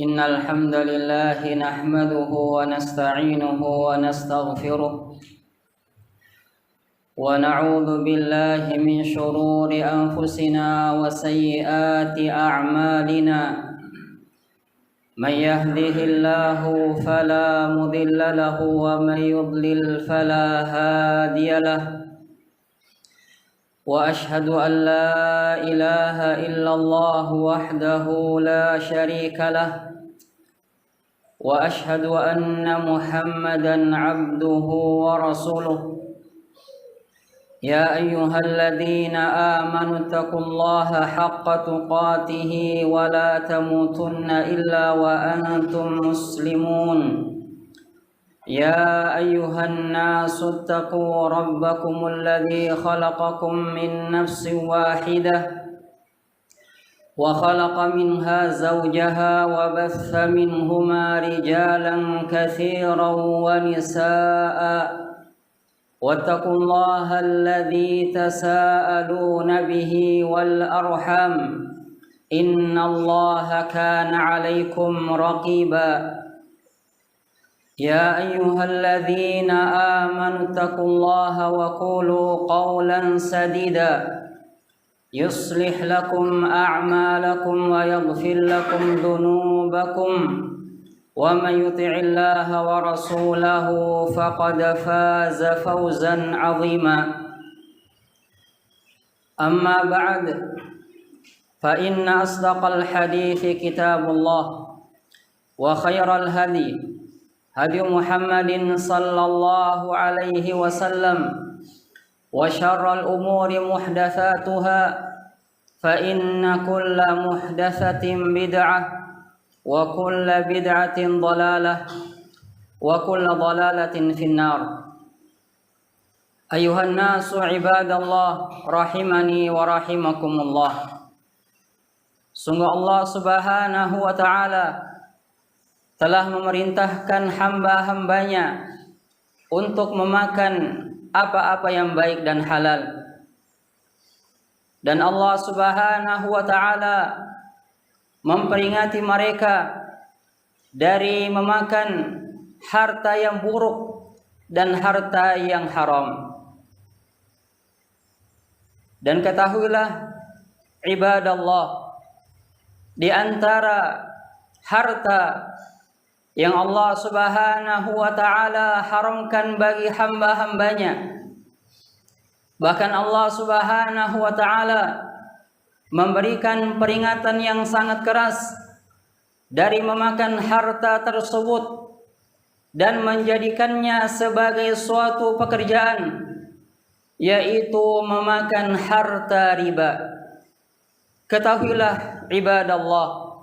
إن الحمد لله نحمده ونستعينه ونستغفره ونعوذ بالله من شرور أنفسنا وسيئات أعمالنا من يهده الله فلا مضل له ومن يضلل فلا هادي له وأشهد أن لا إله إلا الله وحده لا شريك له وأشهد أن محمدا عبده ورسوله يا أيها الذين آمنوا اتقوا الله حق تقاته ولا تموتن إلا وأنتم مسلمون يا أيها الناس اتقوا ربكم الذي خلقكم من نفس واحدة وخلق منها زوجها وبث منهما رجالا كثيرا ونساء واتقوا الله الذي تساءلون به والأرحام إن الله كان عليكم رقيبا يا أيها الذين آمنوا اتقوا الله وقولوا قولا سديدا يصلح لكم أعمالكم ويغفر لكم ذنوبكم ومن يطع الله ورسوله فقد فاز فوزا عظيما أما بعد فإن أصدق الحديث كتاب الله وخير الهدي هدي محمد صلى الله عليه وسلم وشر الأمور محدثاتها فإن كل محدثة بدعة وكل بدعة ضلالة وكل ضلالة في النار أيها الناس عباد الله rahimani wa rahimakumullah. Sungguh Allah subhanahu wa ta'ala telah memerintahkan hamba-hambanya untuk memakan apa-apa yang baik dan halal. Dan Allah subhanahu wa ta'ala memperingati mereka dari memakan harta yang buruk dan harta yang haram. Dan ketahuilah ibadallah, di antara harta yang Allah subhanahu wa ta'ala haramkan bagi hamba-hambanya, bahkan Allah subhanahu wa ta'ala memberikan peringatan yang sangat keras dari memakan harta tersebut dan menjadikannya sebagai suatu pekerjaan, yaitu memakan harta riba. Ketahuilah ibadallah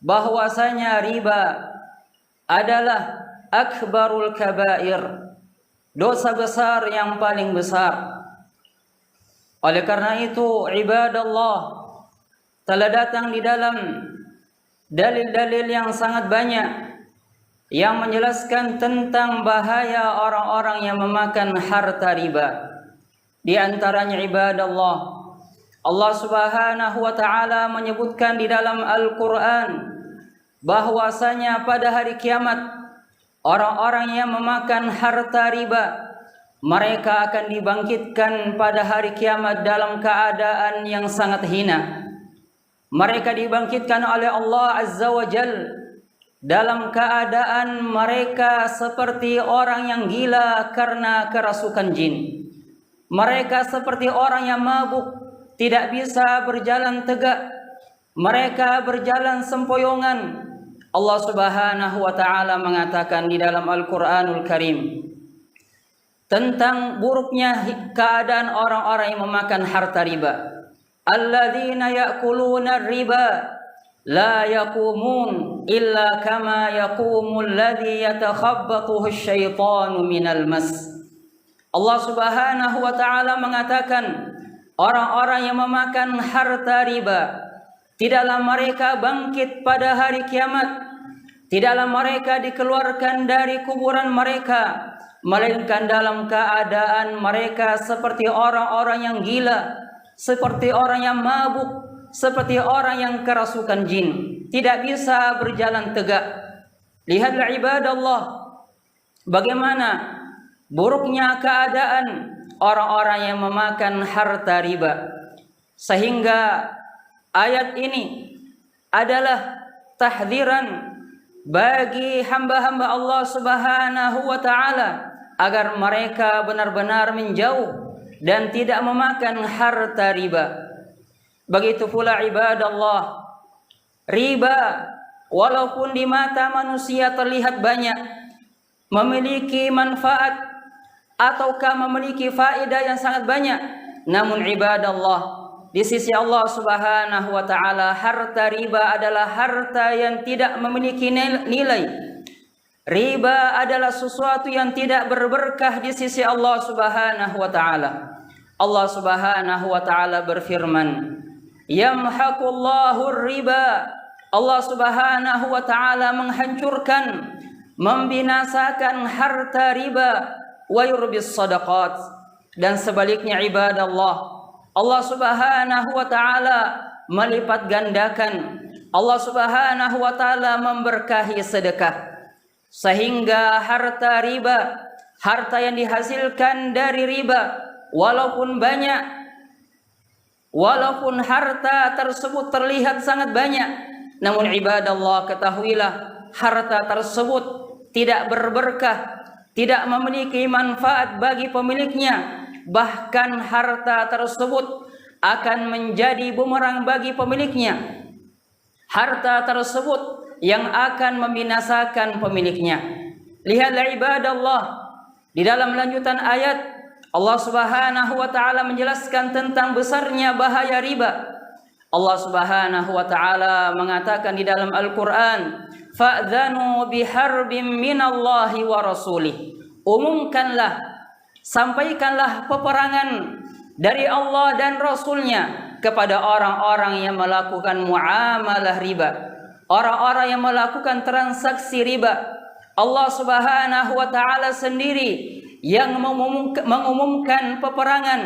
bahwasanya riba adalah akbarul kabair, dosa besar yang paling besar. Oleh karena itu ibadallah, telah datang di dalam dalil-dalil yang sangat banyak yang menjelaskan tentang bahaya orang-orang yang memakan harta riba. Di antaranya ibadallah, Allah subhanahu wa ta'ala menyebutkan di dalam Al-Quran bahwasanya pada hari kiamat orang-orang yang memakan harta riba, mereka akan dibangkitkan pada hari kiamat dalam keadaan yang sangat hina. Mereka dibangkitkan oleh Allah Azza wa Jal dalam keadaan mereka seperti orang yang gila karena kerasukan jin. Mereka seperti orang yang mabuk, tidak bisa berjalan tegak. Mereka berjalan sempoyongan. Allah subhanahu wa ta'ala mengatakan di dalam Al-Quranul Karim tentang buruknya keadaan orang-orang yang memakan harta riba. Alladzina ya'kuluna riba la yaqumun illa kama yaqumul ladzi yatakhabbathu asyaitanu minal mas. Allah subhanahu wa ta'ala mengatakan orang-orang yang memakan harta riba, tidaklah mereka bangkit pada hari kiamat, tidaklah mereka dikeluarkan dari kuburan mereka, melainkan dalam keadaan mereka seperti orang-orang yang gila, seperti orang yang mabuk, seperti orang yang kerasukan jin, tidak bisa berjalan tegak. Lihatlah ibadallah, bagaimana buruknya keadaan orang-orang yang memakan harta riba. Sehingga ayat ini adalah tahdziran bagi hamba-hamba Allah Subhanahu wa taala agar mereka benar-benar menjauh dan tidak memakan harta riba. Begitu pula ibadallah, riba walaupun di mata manusia terlihat banyak, memiliki manfaat ataukah memiliki faedah yang sangat banyak, namun ibadallah, di sisi Allah Subhanahu wa taala harta riba adalah harta yang tidak memiliki nilai. Riba adalah sesuatu yang tidak berberkah di sisi Allah Subhanahu wa taala. Allah Subhanahu wa taala berfirman, yamhaqullahu riba. Allah Subhanahu wa taala menghancurkan, membinasakan harta riba, wa yurbis sadaqat. Dan sebaliknya ibadallah, Allah Subhanahu wa taala melipat gandakan. Allah Subhanahu wa taala memberkahi sedekah. Sehingga harta riba, harta yang dihasilkan dari riba, walaupun banyak, walaupun harta tersebut terlihat sangat banyak, namun ibadallah, ketahuilah harta tersebut tidak berberkah, tidak memiliki manfaat bagi pemiliknya. Bahkan harta tersebut akan menjadi bumerang bagi pemiliknya. Harta tersebut yang akan membinasakan pemiliknya. Lihatlah ibadallah, di dalam lanjutan ayat Allah Subhanahu wa taala menjelaskan tentang besarnya bahaya riba. Allah Subhanahu wa taala mengatakan di dalam Al-Qur'an, fa'dzanu biharbin minallahi wa rasulih. Umumkanlah, sampaikanlah peperangan dari Allah dan Rasulnya kepada orang-orang yang melakukan muamalah riba, orang-orang yang melakukan transaksi riba. Allah Subhanahu wa taala sendiri yang mengumumkan peperangan,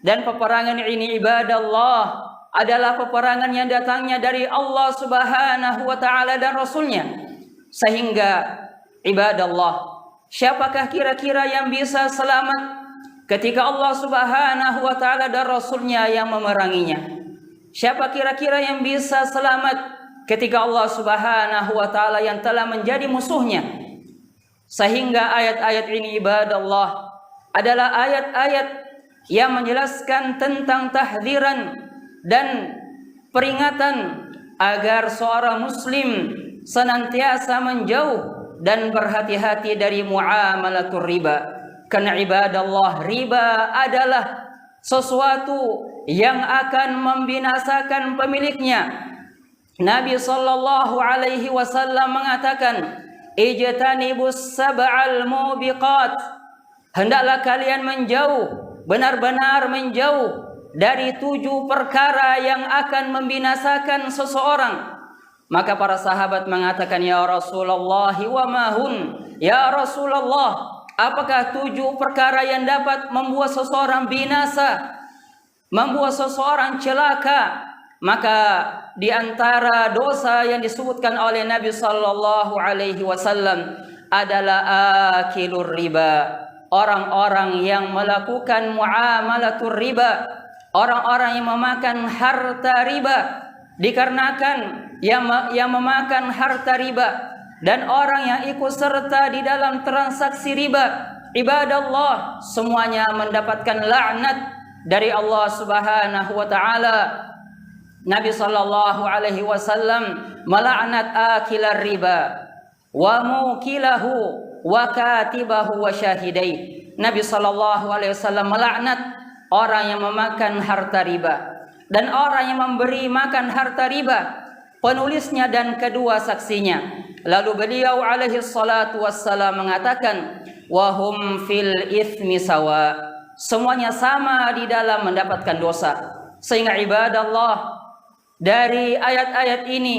dan peperangan ini ibadallah adalah peperangan yang datangnya dari Allah Subhanahu wa taala dan Rasulnya. Sehingga ibadallah, siapakah kira-kira yang bisa selamat ketika Allah Subhanahu wa taala dan Rasulnya yang memeranginya? Siapa kira-kira yang bisa selamat ketika Allah Subhanahu wa taala yang telah menjadi musuhnya? Sehingga ayat-ayat ini ibadallah adalah ayat-ayat yang menjelaskan tentang tahdziran dan peringatan agar seorang muslim senantiasa menjauh dan berhati-hati dari muamalatul riba. Karena ibadallah, riba adalah sesuatu yang akan membinasakan pemiliknya. Nabi sallallahu alaihi wasallam mengatakan, ijtanibus sab'al mubiqat. Hendaklah kalian menjauh, benar-benar menjauh dari 7 perkara yang akan membinasakan seseorang. Maka para sahabat mengatakan, ya Rasulullah, wa mahun? Ya Rasulullah, apakah 7 perkara yang dapat membuat seseorang binasa, membuat seseorang celaka? Maka di antara dosa yang disebutkan oleh Nabi sallallahu alaihi wasallam adalah akilur riba, orang-orang yang melakukan muamalatul riba, orang-orang yang memakan harta riba. Dikarenakan yang memakan harta riba dan orang yang ikut serta di dalam transaksi riba, ibadallah, semuanya mendapatkan laknat dari Allah Subhanahu wa taala. Nabi sallallahu alaihi wasallam melaknat akilar riba wa mukilahu wa katibahu wa syahidai. Nabi sallallahu alaihi wasallam melaknat orang yang memakan harta riba dan orang yang memberi makan harta riba, penulisnya dan kedua saksinya. Lalu beliau alaihi salatu wassalam mengatakan, wahum fil ithmi sawa. Semuanya sama di dalam mendapatkan dosa. Sehingga ibadallah, dari ayat-ayat ini,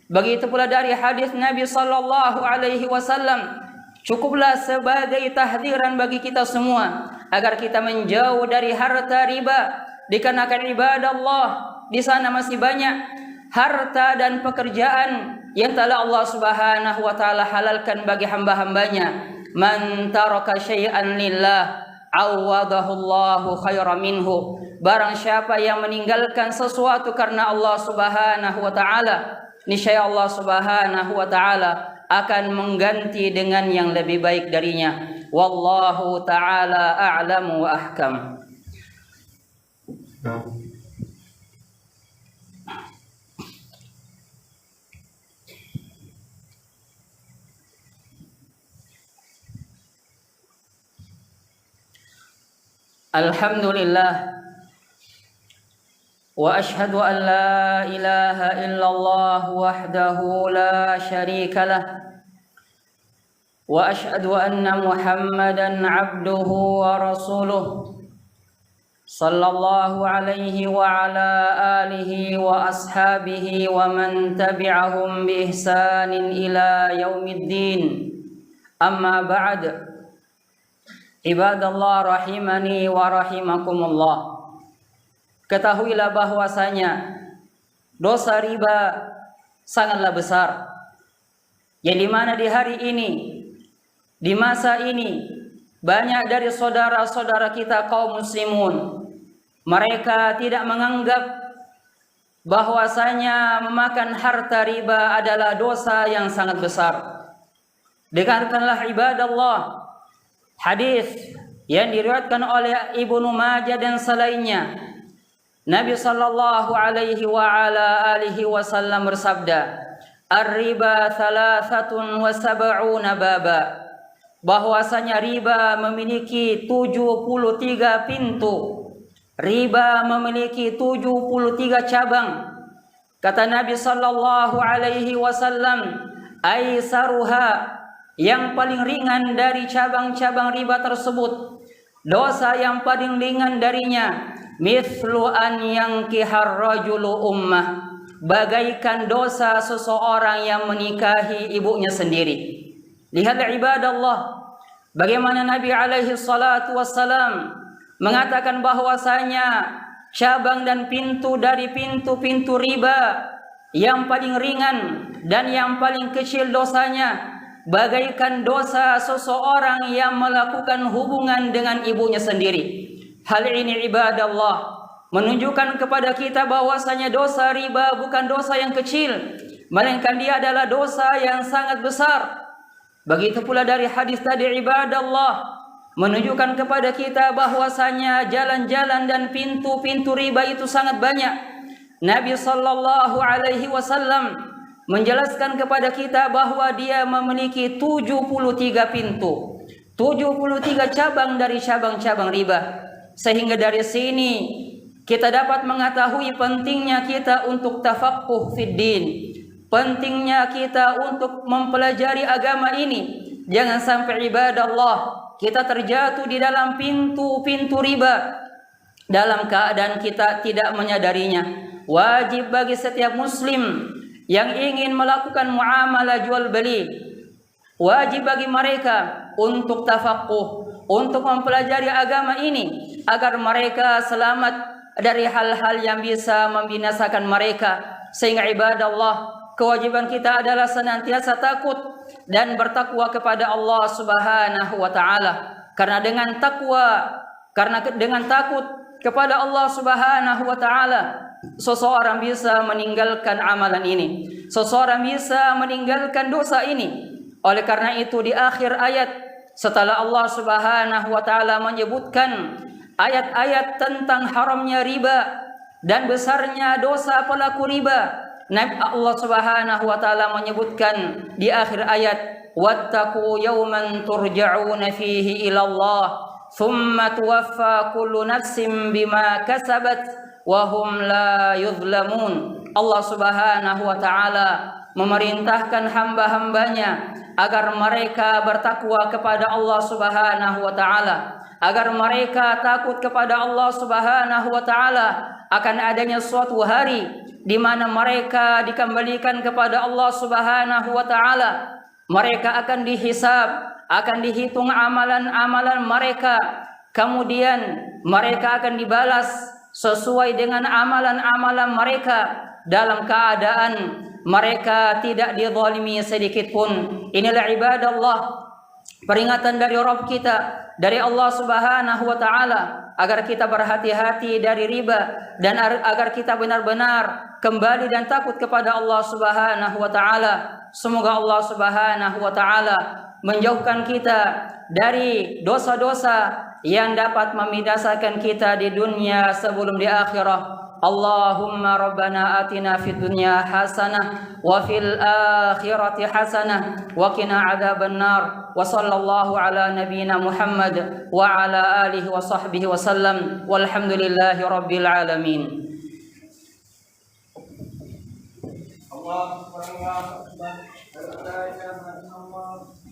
begitu pula dari hadis Nabi sallallahu alaihi wasallam, cukuplah sebagai tahdziran bagi kita semua agar kita menjauh dari harta riba. Dikarenakan ibadallah, di sana masih banyak harta dan pekerjaan yang telah Allah Subhanahu wa taala halalkan bagi hamba-hambanya. Man taraka syai'an lillah awadahu Allahu khairan minhu. Barang siapa yang meninggalkan sesuatu karena Allah Subhanahu wa taala, niscaya Allah Subhanahu wa taala akan mengganti dengan yang lebih baik darinya. Wallahu taala a'lamu wa ahkam. Alhamdulillah wa ashhadu an la ilaha illallah wahdahu la syarika lah wa ashhadu anna Muhammadan abduhu wa rasuluh sallallahu alaihi wa ala alihi wa ashabihi wa man tabi'ahum bi ihsanin ila yaumiddin. Amma ba'd. Ibadallah rahimani wa rahimakumullah. Ketahuilah bahwasanya dosa riba sangatlah besar, yang dimana di hari ini, di masa ini, banyak dari saudara-saudara kita kaum muslimun, mereka tidak menganggap bahwasanya memakan harta riba adalah dosa yang sangat besar. Dengarkanlah ibadallah hadis yang diriwayatkan oleh Ibnu Majah dan selainnya. Nabi sallallahu alaihi wa ala alihi wasallam bersabda, "Ar-riba 73 baba." Bahwasanya riba memiliki 73 pintu. Riba memiliki 73 cabang. Kata Nabi sallallahu alaihi wasallam, "Aisaruha," yang paling ringan dari cabang-cabang riba tersebut, dosa yang paling ringan darinya, mithlu an yankihar rajulu ummah, bagaikan dosa seseorang yang menikahi ibunya sendiri. Lihatlah ibadallah, bagaimana Nabi alaihi salatu wassalam mengatakan bahwasanya cabang dan pintu dari pintu-pintu riba yang paling ringan dan yang paling kecil dosanya bagaikan dosa seseorang yang melakukan hubungan dengan ibunya sendiri. Hal ini ibadallah menunjukkan kepada kita bahwasanya dosa riba bukan dosa yang kecil, melainkan dia adalah dosa yang sangat besar. Begitu pula dari hadis tadi ibadallah menunjukkan kepada kita bahwasanya jalan-jalan dan pintu-pintu riba itu sangat banyak. Nabi sallallahu alaihi wasallam menjelaskan kepada kita bahwa dia memiliki 73 pintu, 73 cabang dari cabang-cabang riba. Sehingga dari sini kita dapat mengetahui pentingnya kita untuk tafaqquh fid din, pentingnya kita untuk mempelajari agama ini. Jangan sampai ibadallah kita terjatuh di dalam pintu-pintu riba dalam keadaan kita tidak menyadarinya. Wajib bagi setiap muslim yang ingin melakukan muamalah jual beli, wajib bagi mereka untuk tafaqquh, untuk mempelajari agama ini agar mereka selamat dari hal-hal yang bisa membinasakan mereka. Sehingga ibadallah, kewajiban kita adalah senantiasa takut dan bertakwa kepada Allah Subhanahu wa taala. Karena dengan takut kepada Allah Subhanahu wa taala, seseorang bisa meninggalkan amalan ini, seseorang bisa meninggalkan dosa ini. Oleh karena itu di akhir ayat, setelah Allah Subhanahu wa taala menyebutkan ayat-ayat tentang haramnya riba dan besarnya dosa pelaku riba, Allah Subhanahu wa taala menyebutkan di akhir ayat, wattaqu yawman turja'una fihi ila Allah thumma tuwaffa kullu nafsin bima kasabat wa hum la yuzlamun. Allah Subhanahu wa taala memerintahkan hamba-hambanya agar mereka bertakwa kepada Allah Subhanahu wa taala, agar mereka takut kepada Allah Subhanahu wa taala akan adanya suatu hari di mana mereka dikembalikan kepada Allah Subhanahu wa taala. Mereka akan dihisab, akan dihitung amalan-amalan mereka, kemudian mereka akan dibalas sesuai dengan amalan-amalan mereka dalam keadaan mereka tidak dizalimi sedikit pun. Inilah ibadallah, peringatan dari Rabb kita, dari Allah Subhanahu wa taala, agar kita berhati-hati dari riba dan agar kita benar-benar kembali dan takut kepada Allah Subhanahu wa taala. Semoga Allah Subhanahu wa taala menjauhkan kita dari dosa-dosa yang dapat membinasakan kita di dunia sebelum di akhirat. Allahumma rabbana atina fid dunya hasanah wa fil akhirati hasanah wa qina adzabannar. Wa sallallahu ala nabiyyina Muhammad wa ala alihi wa sahbihi wa sallam. Walhamdulillahi rabbil alamin. Allahu akbar. La ilaha illallah.